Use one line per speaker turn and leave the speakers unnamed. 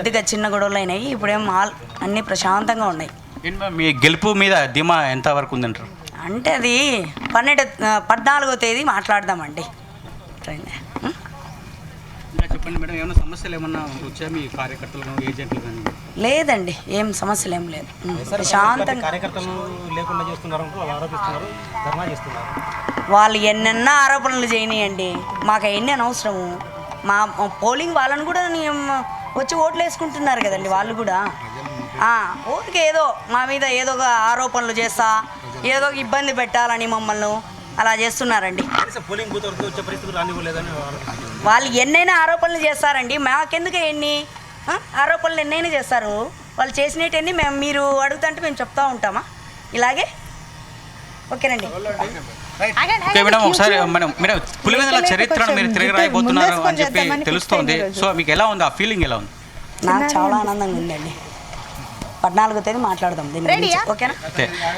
కొద్దిగా చిన్న గొడవలు అయినాయి, ఇప్పుడేం అన్నీ ప్రశాంతంగా ఉన్నాయి.
మీ గెలుపు మీద ధీమా ఎంతవరకు ఉందంటారు?
అంటే అది 14వ తేదీ మాట్లాడదామండి.
చెప్పండి మేడం, ఏమైనా సమస్యలు ఏమన్నా వచ్చాయా మీ కార్యకర్తలు ఏజెంట్లు కానీ?
లేదండి, ఏం సమస్యలు ఏం లేదు. ప్రశాంతంగా
కార్యకర్తలు లేకుండా చేస్తున్నారు, ఆరోపిస్తున్నారు, ధర్నా చేస్తున్నారు.
వాళ్ళు ఎన్నెన్న ఆరోపణలు చేయనియండి, మాకు అవన్నీ అనవసరము. మా పోలింగ్ వాళ్ళని కూడా వచ్చి ఓట్లు వేసుకుంటున్నారు కదండి వాళ్ళు కూడా. ఊరికి ఏదో మా మీద ఏదో ఒక ఆరోపణలు చేస్తా, ఏదో ఒక ఇబ్బంది పెట్టాలని మమ్మల్ని అలా చేస్తున్నారండి.
పోలింగ్ బూత్ వరకు వచ్చే పరిస్థితులు రానివ్వలేదని
వాళ్ళు ఎన్నైనా ఆరోపణలు చేస్తారండి, మాకెందుకు ఎన్ని ఆరోపణలు ఎన్నైనా చేస్తారు. వాళ్ళు చేసినవన్నీ మీరు అడుగుతుంటే మేము చెప్తా ఉంటామా ఇలాగే? ఓకేనండి.
ఓకే మేడం, ఒకసారి మేడం పులివెందుల చరిత్రను మీరు తిరిగి రాయబోతున్నారు అని చెప్పి తెలుస్తోంది. సో మీకు ఎలా ఉంది, ఆ ఫీలింగ్ ఎలా ఉంది?
నాకు చాలా ఆనందంగా ఉందండి. 14వ తేదీ మాట్లాడదాం దీని గురించి. ఓకేనా?